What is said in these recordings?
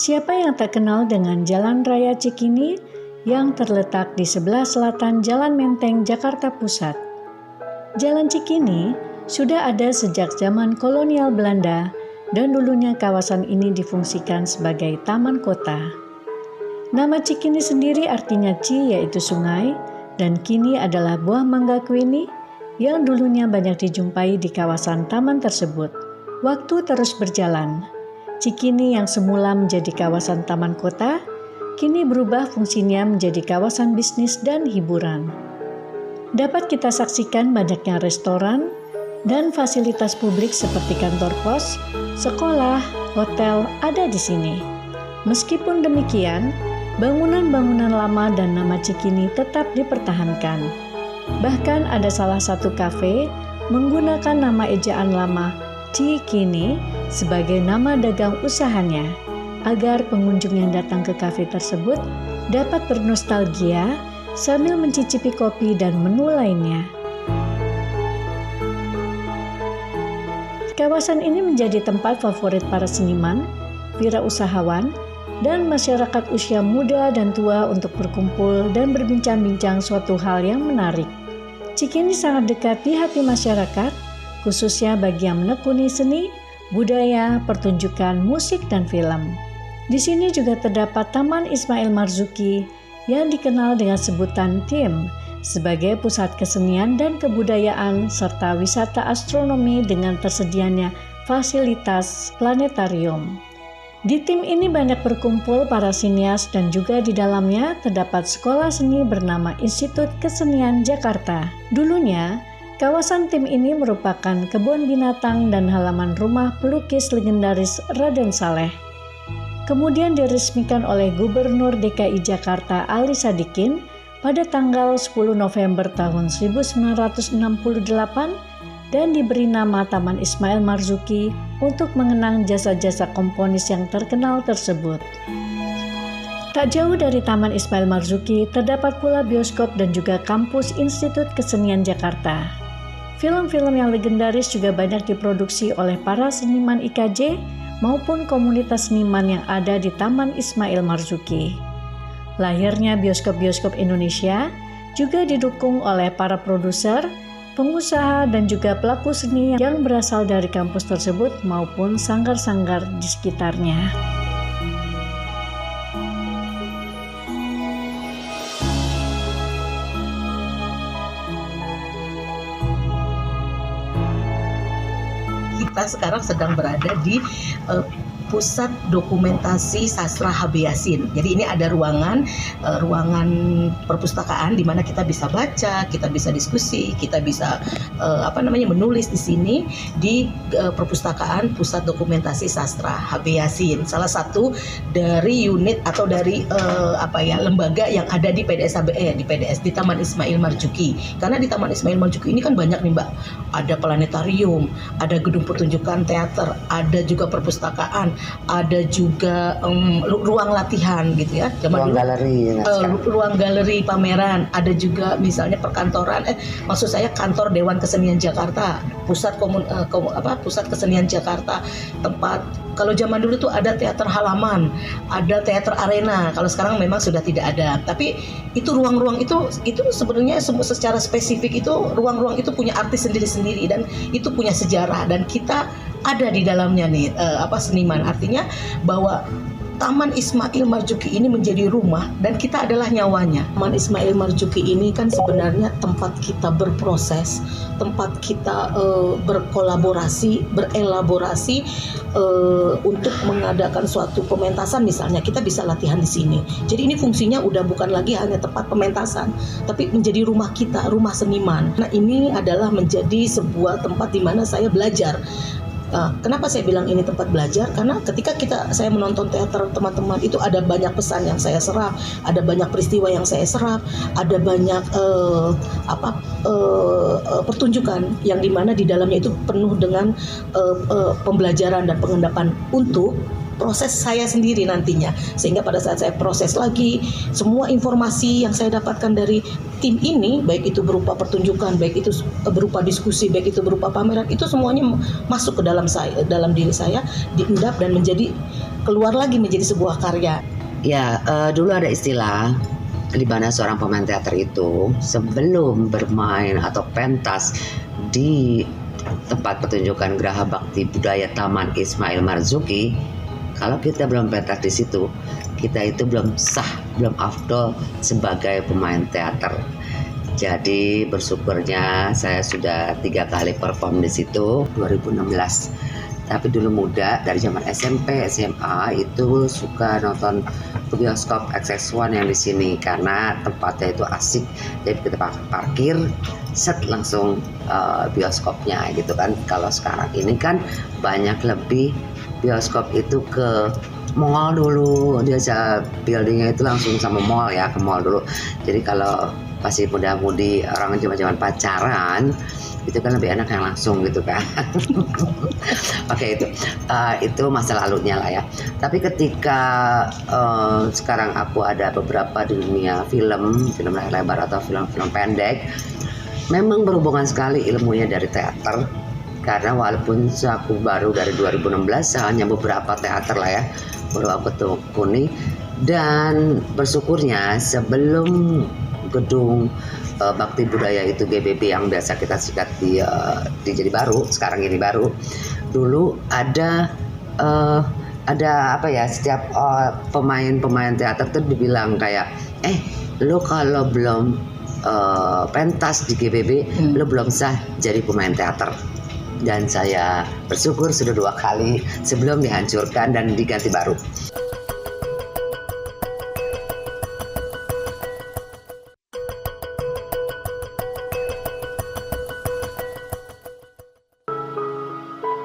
Siapa yang tak kenal dengan Jalan Raya Cikini yang terletak di sebelah selatan Jalan Menteng, Jakarta Pusat? Jalan Cikini sudah ada sejak zaman kolonial Belanda dan dulunya kawasan ini difungsikan sebagai taman kota. Nama Cikini sendiri artinya Ci yaitu sungai dan Kini adalah buah mangga kuini yang dulunya banyak dijumpai di kawasan taman tersebut. Waktu terus berjalan. Cikini yang semula menjadi kawasan taman kota, kini berubah fungsinya menjadi kawasan bisnis dan hiburan. Dapat kita saksikan banyaknya restoran dan fasilitas publik seperti kantor pos, sekolah, hotel ada di sini. Meskipun demikian, bangunan-bangunan lama dan nama Cikini tetap dipertahankan. Bahkan ada salah satu kafe menggunakan nama ejaan lama Cikini sebagai nama dagang usahanya, agar pengunjung yang datang ke kafe tersebut dapat bernostalgia sambil mencicipi kopi dan menu lainnya. Kawasan ini menjadi tempat favorit para seniman, wirausahawan, dan masyarakat usia muda dan tua untuk berkumpul dan berbincang-bincang suatu hal yang menarik. Cikini sangat dekat di hati masyarakat, khususnya bagi yang menekuni seni, budaya, pertunjukan, musik, dan film. Di sini juga terdapat Taman Ismail Marzuki yang dikenal dengan sebutan TIM sebagai pusat kesenian dan kebudayaan serta wisata astronomi dengan tersedianya fasilitas planetarium. Di TIM ini banyak berkumpul para sinias dan juga di dalamnya terdapat sekolah seni bernama Institut Kesenian Jakarta. Dulunya, kawasan TIM ini merupakan kebun binatang dan halaman rumah pelukis legendaris Raden Saleh. Kemudian diresmikan oleh Gubernur DKI Jakarta Ali Sadikin pada tanggal 10 November tahun 1968 dan diberi nama Taman Ismail Marzuki untuk mengenang jasa-jasa komponis yang terkenal tersebut. Tak jauh dari Taman Ismail Marzuki terdapat pula bioskop dan juga kampus Institut Kesenian Jakarta. Film-film yang legendaris juga banyak diproduksi oleh para seniman IKJ maupun komunitas seniman yang ada di Taman Ismail Marzuki. Lahirnya bioskop-bioskop Indonesia juga didukung oleh para produser, pengusaha, dan juga pelaku seni yang berasal dari kampus tersebut maupun sanggar-sanggar di sekitarnya. Kita sekarang sedang berada di Pusat Dokumentasi Sastra HB Yasin. Jadi ini ada ruangan perpustakaan di mana kita bisa baca, kita bisa diskusi, kita bisa menulis di sini di perpustakaan Pusat Dokumentasi Sastra HB Yasin. Salah satu dari unit atau dari lembaga yang ada di PDS di Taman Ismail Marzuki. Karena di Taman Ismail Marzuki ini kan banyak nih Mbak. Ada planetarium, ada gedung pertunjukan teater, ada juga perpustakaan, ada juga ruang latihan gitu ya. Ruang galeri pameran, ada juga misalnya perkantoran, maksud saya kantor Dewan Kesenian Jakarta, pusat kesenian Jakarta, tempat kalau zaman dulu tuh ada teater halaman, ada teater arena. Kalau sekarang memang sudah tidak ada. Tapi itu ruang-ruang itu sebenarnya secara spesifik itu ruang-ruang itu punya arti sendiri-sendiri dan itu punya sejarah dan kita ada di dalamnya nih seniman. Artinya bahwa Taman Ismail Marzuki ini menjadi rumah dan kita adalah nyawanya. Taman Ismail Marzuki ini kan sebenarnya tempat kita berproses, tempat kita berkolaborasi, berelaborasi untuk mengadakan suatu pementasan misalnya. Kita bisa latihan di sini. Jadi ini fungsinya udah bukan lagi hanya tempat pementasan, tapi menjadi rumah kita, rumah seniman. Nah ini adalah menjadi sebuah tempat di mana saya belajar. Kenapa saya bilang ini tempat belajar? Karena ketika saya menonton teater teman-teman itu ada banyak pesan yang saya serap, ada banyak peristiwa yang saya serap, ada banyak pertunjukan yang dimana di dalamnya itu penuh dengan pembelajaran dan pengendapan untuk proses saya sendiri nantinya. Sehingga pada saat saya proses lagi, semua informasi yang saya dapatkan dari tim ini, baik itu berupa pertunjukan, baik itu berupa diskusi, baik itu berupa pameran, itu semuanya masuk ke dalam diri saya, diendap dan menjadi keluar lagi menjadi sebuah karya? Ya, dulu ada istilah di mana seorang pemain teater itu sebelum bermain atau pentas di tempat pertunjukan Geraha Bakti Budaya Taman Ismail Marzuki, kalau kita belum pentas di situ, kita itu belum sah, belum afdol sebagai pemain teater. Jadi bersyukurnya saya sudah 3 kali perform di situ 2016. Tapi dulu muda, dari zaman SMP, SMA itu suka nonton ke bioskop XX1 yang di sini karena tempatnya itu asik. Jadi kita parkir, set langsung bioskopnya gitu kan. Kalau sekarang ini kan banyak lebih bioskop itu ke mall dulu, biasa buildingnya itu langsung sama mall ya, ke mall dulu. Jadi kalau pasti muda-mudi orang zaman-zaman pacaran itu kan lebih enak yang langsung gitu kan. Oke, itu masa lalunya lah ya. Tapi ketika sekarang aku ada beberapa di dunia film layar lebar atau film-film pendek, memang berhubungan sekali ilmunya dari teater. Karena walaupun aku baru dari 2016, hanya beberapa teater lah ya baru aku tekuni. Dan bersyukurnya sebelum gedung Bakti Budaya itu GBB yang biasa kita sikat di jadi baru, sekarang ini baru. Dulu ada apa ya, setiap pemain teater tuh dibilang kayak lo kalau belum pentas di GBB lo belum sah jadi pemain teater. Dan saya bersyukur sudah 2 kali sebelum dihancurkan dan diganti baru.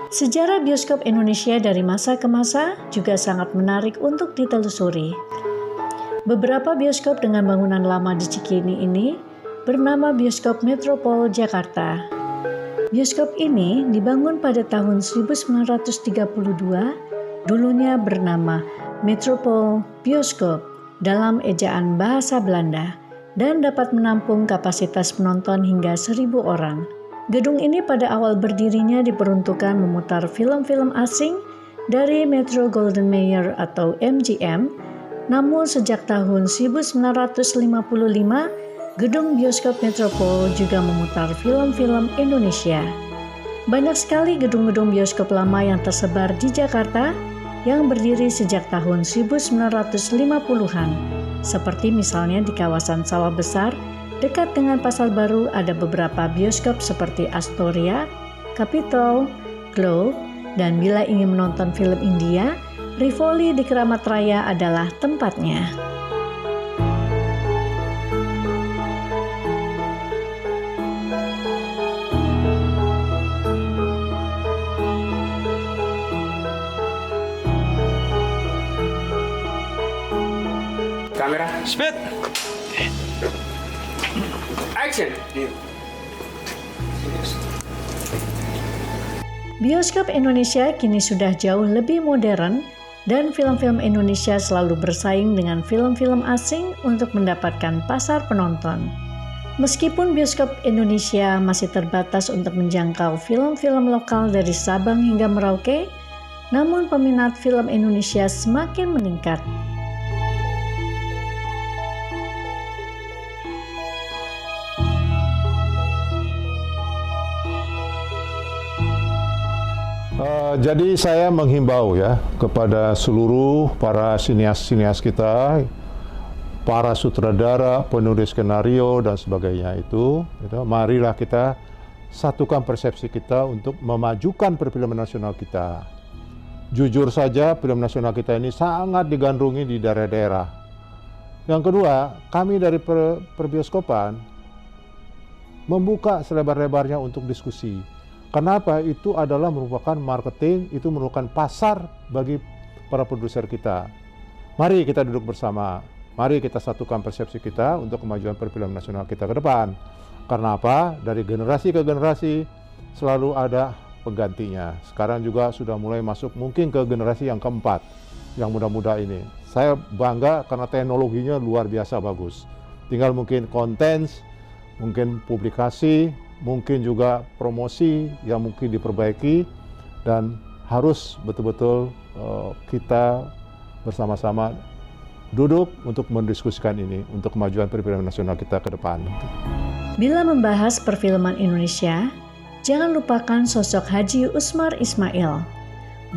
Sejarah bioskop Indonesia dari masa ke masa juga sangat menarik untuk ditelusuri. Beberapa bioskop dengan bangunan lama di Cikini ini bernama Bioskop Metropol Jakarta. Bioskop ini dibangun pada tahun 1932, dulunya bernama Metropol Bioskop dalam ejaan bahasa Belanda dan dapat menampung kapasitas penonton hingga 1.000 orang. Gedung ini pada awal berdirinya diperuntukkan memutar film-film asing dari Metro Goldwyn Mayer atau MGM, namun sejak tahun 1955, gedung bioskop Metropol juga memutar film-film Indonesia. Banyak sekali gedung-gedung bioskop lama yang tersebar di Jakarta yang berdiri sejak tahun 1950-an, seperti misalnya di kawasan Sawah Besar. Dekat dengan Pasar Baru ada beberapa bioskop seperti Astoria, Capitol, Globe, dan bila ingin menonton film India, Rivoli di Keramat Raya adalah tempatnya. Kamera, speed. Action. Bioskop Indonesia kini sudah jauh lebih modern dan film-film Indonesia selalu bersaing dengan film-film asing untuk mendapatkan pasar penonton. Meskipun bioskop Indonesia masih terbatas untuk menjangkau film-film lokal dari Sabang hingga Merauke, namun peminat film Indonesia semakin meningkat. Jadi saya menghimbau ya kepada seluruh para sinias-sinias kita, para sutradara, penulis skenario dan sebagainya itu, marilah kita satukan persepsi kita untuk memajukan perfilman nasional kita. Jujur saja, film nasional kita ini sangat digandrungi di daerah-daerah. Yang kedua, kami dari perbioskopan membuka selebar-lebarnya untuk diskusi. Kenapa? Itu adalah merupakan marketing, itu merupakan pasar bagi para produser kita. Mari kita duduk bersama, mari kita satukan persepsi kita untuk kemajuan perfilman nasional kita ke depan. Karena apa? Dari generasi ke generasi selalu ada penggantinya. Sekarang juga sudah mulai masuk mungkin ke generasi yang keempat, yang muda-muda ini. Saya bangga karena teknologinya luar biasa bagus. Tinggal mungkin konten, mungkin publikasi, mungkin juga promosi yang mungkin diperbaiki dan harus betul-betul kita bersama-sama duduk untuk mendiskusikan ini untuk kemajuan perfilman nasional kita ke depan. Bila membahas perfilman Indonesia, jangan lupakan sosok Haji Usmar Ismail.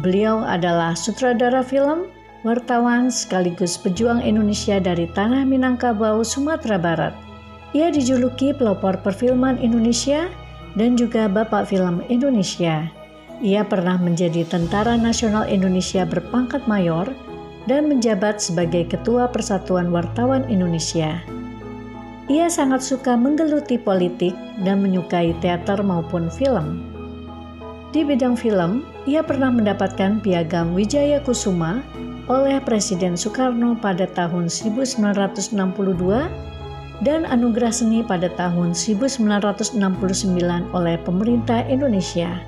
Beliau adalah sutradara film, wartawan sekaligus pejuang Indonesia dari tanah Minangkabau, Sumatera Barat. Ia dijuluki pelopor perfilman Indonesia dan juga Bapak Film Indonesia. Ia pernah menjadi Tentara Nasional Indonesia berpangkat mayor dan menjabat sebagai Ketua Persatuan Wartawan Indonesia. Ia sangat suka menggeluti politik dan menyukai teater maupun film. Di bidang film, ia pernah mendapatkan Piagam Wijaya Kusuma oleh Presiden Soekarno pada tahun 1962 dan Anugerah Seni pada tahun 1969 oleh pemerintah Indonesia.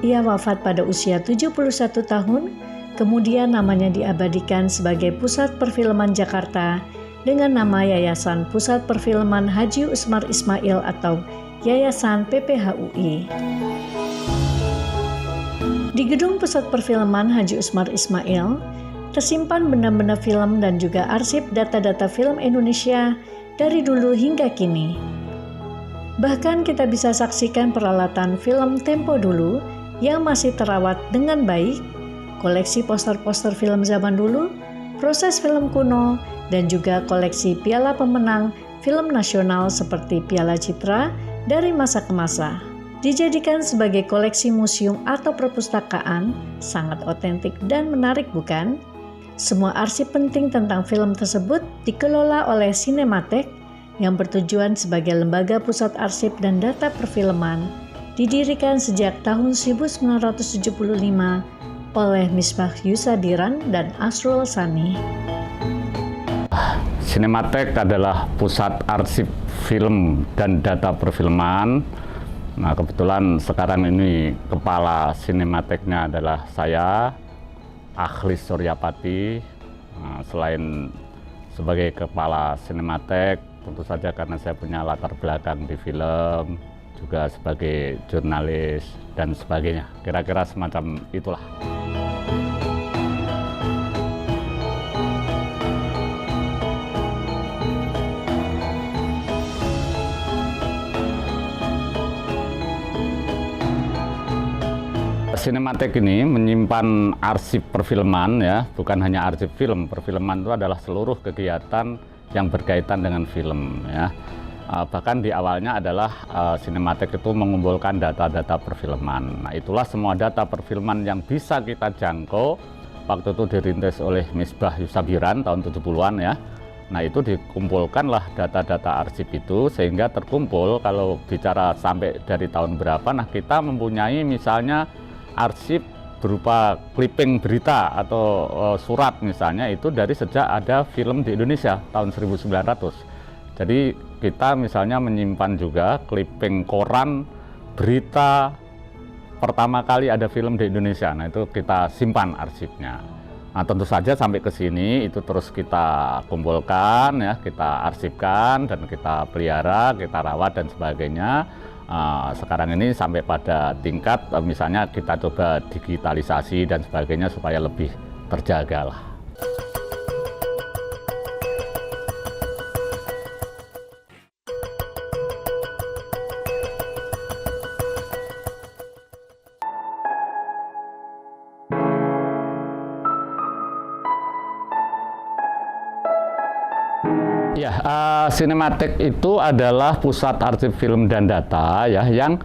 Ia wafat pada usia 71 tahun. Kemudian namanya diabadikan sebagai Pusat Perfilman Jakarta dengan nama Yayasan Pusat Perfilman Haji Usmar Ismail atau Yayasan PPHUI. Di Gedung Pusat Perfilman Haji Usmar Ismail tersimpan benda-benda film dan juga arsip data-data film Indonesia dari dulu hingga kini. Bahkan kita bisa saksikan peralatan film tempo dulu yang masih terawat dengan baik, koleksi poster-poster film zaman dulu, proses film kuno, dan juga koleksi piala pemenang film nasional seperti Piala Citra dari masa ke masa. Dijadikan sebagai koleksi museum atau perpustakaan, sangat otentik dan menarik bukan? Semua arsip penting tentang film tersebut dikelola oleh Cinematheque yang bertujuan sebagai lembaga pusat arsip dan data perfilman, didirikan sejak tahun 1975 oleh Misbah Yusadiran dan Asrul Sani. Cinematheque adalah pusat arsip film dan data perfilman. Nah, kebetulan sekarang ini kepala Cinematheque-nya adalah saya, Akhlis Suryapati. Nah, selain sebagai kepala Cinematheque, tentu saja karena saya punya latar belakang di film, juga sebagai jurnalis dan sebagainya. Kira-kira semacam itulah. Cinematheque ini menyimpan arsip perfilman, ya, bukan hanya arsip film. Perfilman itu adalah seluruh kegiatan yang berkaitan dengan film, ya. Bahkan di awalnya adalah Cinematheque itu mengumpulkan data-data perfilman. Nah, itulah semua data perfilman yang bisa kita jangkau. Waktu itu dirintis oleh Misbah Yusabiran tahun 70-an, ya. Nah, itu dikumpulkanlah data-data arsip itu sehingga terkumpul kalau bicara sampai dari tahun berapa. Nah, kita mempunyai misalnya arsip berupa clipping berita atau surat misalnya itu dari sejak ada film di Indonesia tahun 1900. Jadi kita misalnya menyimpan juga clipping koran berita pertama kali ada film di Indonesia. Nah, itu kita simpan arsipnya. Nah, tentu saja sampai ke sini itu terus kita kumpulkan, ya, kita arsipkan dan kita pelihara, kita rawat dan sebagainya. Sekarang ini sampai pada tingkat misalnya kita coba digitalisasi dan sebagainya supaya lebih terjaga lah. Ya, Cinematheque itu adalah pusat arsip film dan data, ya, yang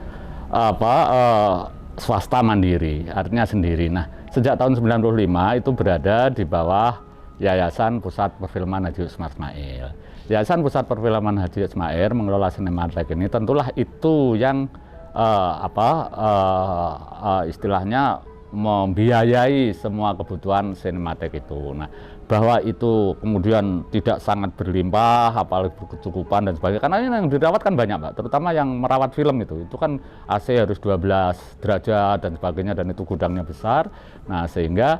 swasta mandiri, artinya sendiri. Nah, sejak tahun 95 itu berada di bawah Yayasan Pusat Perfilman Haji Usmar Ismail. Yayasan Pusat Perfilman Haji Ismail mengelola Cinematheque ini, tentulah itu yang istilahnya membiayai semua kebutuhan Cinematheque itu. Nah, bahwa itu kemudian tidak sangat berlimpah, apalagi berkecukupan dan sebagainya. Karena ini yang dirawat kan banyak, Pak, terutama yang merawat film itu kan AC harus 12 derajat dan sebagainya, dan itu gudangnya besar. Nah, sehingga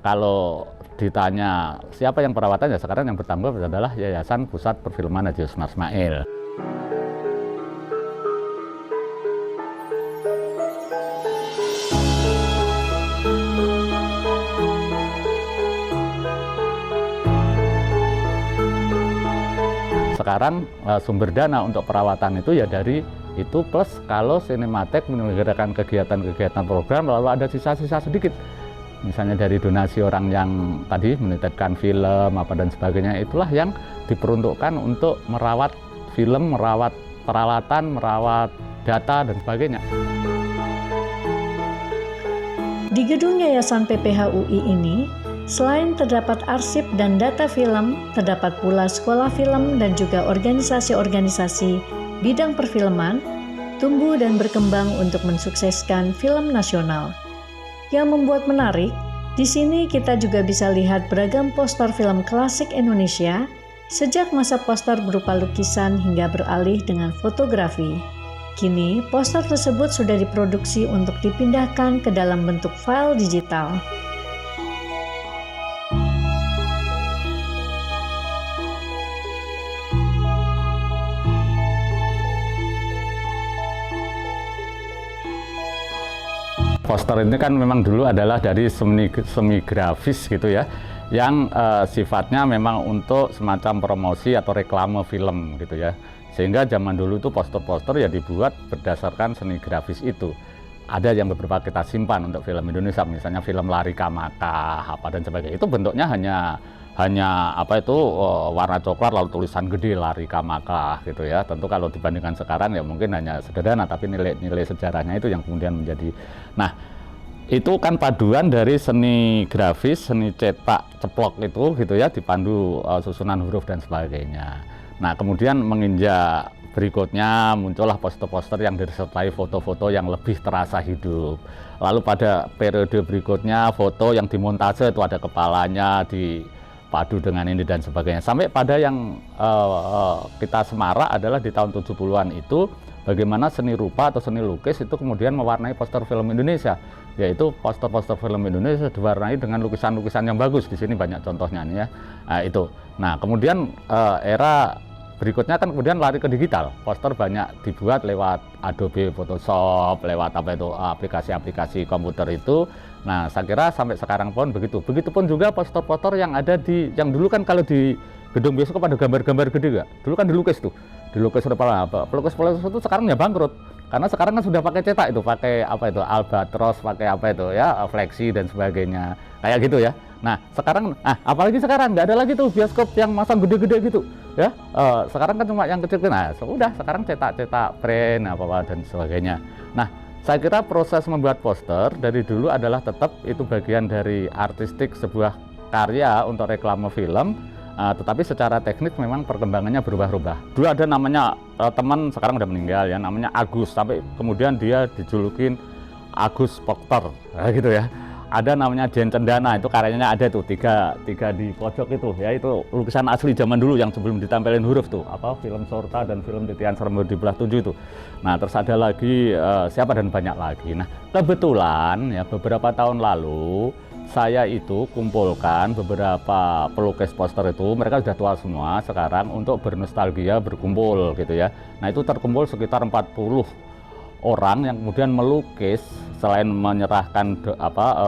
kalau ditanya siapa yang perawatannya, sekarang yang bertanggung jawab adalah Yayasan Pusat Perfilman Haji Usmar Ismail. sekarang sumber dana untuk perawatan itu ya dari itu, plus kalau Cinematheque menyelenggarakan kegiatan-kegiatan program lalu ada sisa-sisa sedikit, misalnya dari donasi orang yang tadi menitipkan film apa dan sebagainya, itulah yang diperuntukkan untuk merawat film, merawat peralatan, merawat data dan sebagainya. Di gedung Yayasan PPH UI ini, selain terdapat arsip dan data film, terdapat pula sekolah film dan juga organisasi-organisasi bidang perfilman tumbuh dan berkembang untuk mensukseskan film nasional. Yang membuat menarik, di sini kita juga bisa lihat beragam poster film klasik Indonesia, sejak masa poster berupa lukisan hingga beralih dengan fotografi. Kini, poster tersebut sudah diproduksi untuk dipindahkan ke dalam bentuk file digital. Poster ini kan memang dulu adalah dari semi grafis gitu ya, yang sifatnya memang untuk semacam promosi atau reklame film gitu ya. Sehingga zaman dulu itu poster-poster ya dibuat berdasarkan seni grafis itu. Ada yang beberapa kita simpan untuk film Indonesia, misalnya film Lari Kamaka apa dan sebagainya. Itu bentuknya hanya apa itu warna coklat lalu tulisan gede Lari Kamaka gitu ya. Tentu kalau dibandingkan sekarang ya mungkin hanya sederhana, tapi nilai sejarahnya itu yang kemudian menjadi. Nah, itu kan paduan dari seni grafis, seni cetak ceplok itu gitu ya, dipandu susunan huruf dan sebagainya. Nah, kemudian menginjak berikutnya muncullah poster-poster yang disertai foto-foto yang lebih terasa hidup. Lalu pada periode berikutnya foto yang dimontase itu ada kepalanya dipadu dengan ini dan sebagainya. Sampai pada yang kita semarak adalah di tahun 70-an itu bagaimana seni rupa atau seni lukis itu kemudian mewarnai poster film Indonesia, yaitu poster-poster film Indonesia diwarnai dengan lukisan-lukisan yang bagus. Di sini banyak contohnya nih ya. Nah, itu. Nah, kemudian era berikutnya kan kemudian lari ke digital. Poster banyak dibuat lewat Adobe Photoshop, lewat apa itu aplikasi-aplikasi komputer itu. Nah, saya kira sampai sekarang pun begitu. Begitupun juga poster-poster yang ada yang dulu kan kalau di gedung bioskop ada gambar-gambar gede gak? Dulu kan dilukis tuh. Dilukis apa? Pelukis-pelukis itu sekarang ya bangkrut. Karena sekarang kan sudah pakai cetak itu, pakai apa itu Albatros, pakai apa itu ya, Fleksi dan sebagainya. Kayak gitu ya. Nah, sekarang apalagi sekarang nggak ada lagi tuh bioskop yang masang gede-gede gitu ya. Sekarang kan cuma yang kecil. Nah, sudah sekarang cetak print apa dan sebagainya. Nah, saya kira proses membuat poster dari dulu adalah tetap itu bagian dari artistik sebuah karya untuk reklame film. Tetapi secara teknik memang perkembangannya berubah-ubah. Dulu ada namanya teman, sekarang udah meninggal ya, namanya Agus, sampai kemudian dia dijulukin Agus Pokter, gitu ya. Ada namanya Dian Cendana, itu karyanya ada tuh tiga di pojok itu ya, itu lukisan asli zaman dulu yang sebelum ditempelin huruf tuh, apa film Sorta dan film Titian Serembu di Belah 7 itu. Nah, terus ada lagi siapa dan banyak lagi. Nah, kebetulan ya beberapa tahun lalu saya itu kumpulkan beberapa pelukis poster itu, mereka sudah tua semua sekarang, untuk bernostalgia, berkumpul gitu ya. Nah, itu terkumpul sekitar 40 orang yang kemudian melukis selain menyerahkan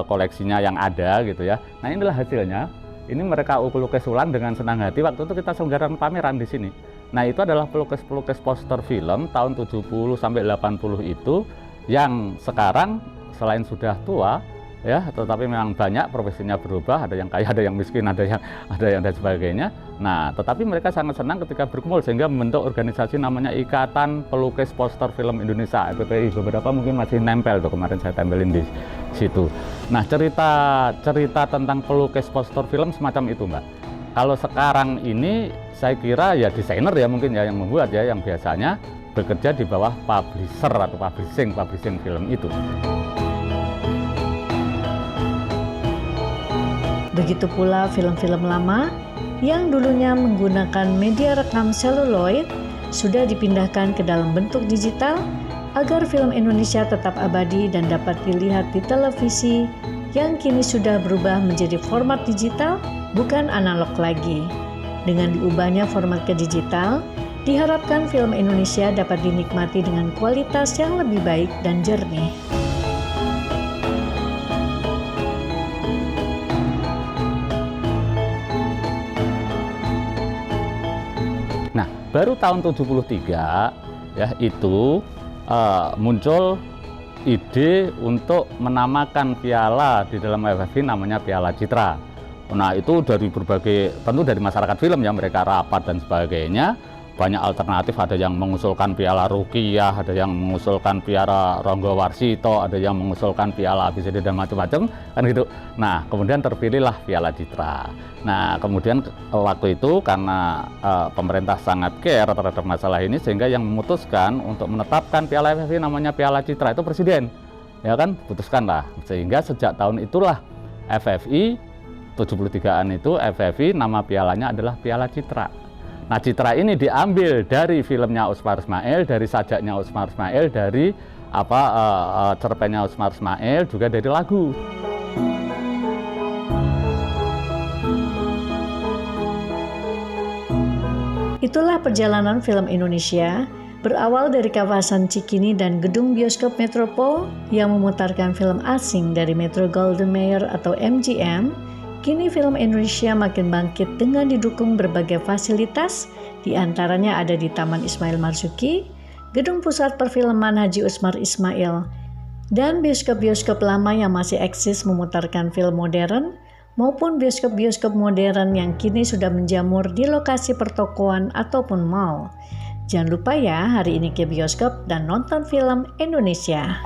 koleksinya yang ada gitu ya. Nah, inilah hasilnya. Ini mereka lukis ulang dengan senang hati. Waktu itu kita selenggarakan pameran di sini. Nah, itu adalah pelukis-pelukis poster film tahun 70 sampai 80 itu yang sekarang selain sudah tua ya, tetapi memang banyak profesinya berubah, ada yang kaya, ada yang miskin, ada yang dan sebagainya. Nah, tetapi mereka sangat senang ketika berkumpul sehingga membentuk organisasi namanya Ikatan Pelukis Poster Film Indonesia, IPPI. Beberapa mungkin masih nempel tuh, kemarin saya tempelin di situ. Nah, cerita tentang pelukis poster film semacam itu, Mbak. Kalau sekarang ini saya kira ya desainer ya mungkin ya yang membuat ya, yang biasanya bekerja di bawah publisher atau publishing film itu. Begitu pula film-film lama yang dulunya menggunakan media rekam seluloid sudah dipindahkan ke dalam bentuk digital agar film Indonesia tetap abadi dan dapat dilihat di televisi yang kini sudah berubah menjadi format digital, bukan analog lagi. Dengan diubahnya format ke digital, diharapkan film Indonesia dapat dinikmati dengan kualitas yang lebih baik dan jernih. Nah, baru tahun 73 ya itu muncul ide untuk menamakan piala di dalam FFI namanya Piala Citra. Nah itu dari berbagai, tentu dari masyarakat film ya, mereka rapat dan sebagainya. Banyak alternatif, ada yang mengusulkan Piala Ruqyah, ada yang mengusulkan Piala Ronggo Warsito, ada yang mengusulkan Piala ABCD dan macam-macam kan gitu. Nah kemudian terpilihlah Piala Citra. Nah kemudian waktu itu karena pemerintah sangat care terhadap masalah ini, sehingga yang memutuskan untuk menetapkan Piala FFI namanya Piala Citra itu presiden, ya kan, putuskanlah. Sehingga sejak tahun itulah FFI 73-an itu FFI nama pialanya adalah Piala Citra. Nah, Citra ini diambil dari filmnya Usmar Ismail, dari sajaknya Usmar Ismail, dari cerpennya Usmar Ismail, juga dari lagu. Itulah perjalanan film Indonesia, berawal dari kawasan Cikini dan gedung bioskop Metropol yang memutarkan film asing dari Metro Goldwyn Mayer atau MGM. Kini film Indonesia makin bangkit dengan didukung berbagai fasilitas, diantaranya ada di Taman Ismail Marzuki, Gedung Pusat Perfilman Haji Usmar Ismail, dan bioskop-bioskop lama yang masih eksis memutarkan film modern, maupun bioskop-bioskop modern yang kini sudah menjamur di lokasi pertokoan ataupun mall. Jangan lupa ya, hari ini ke bioskop dan nonton film Indonesia.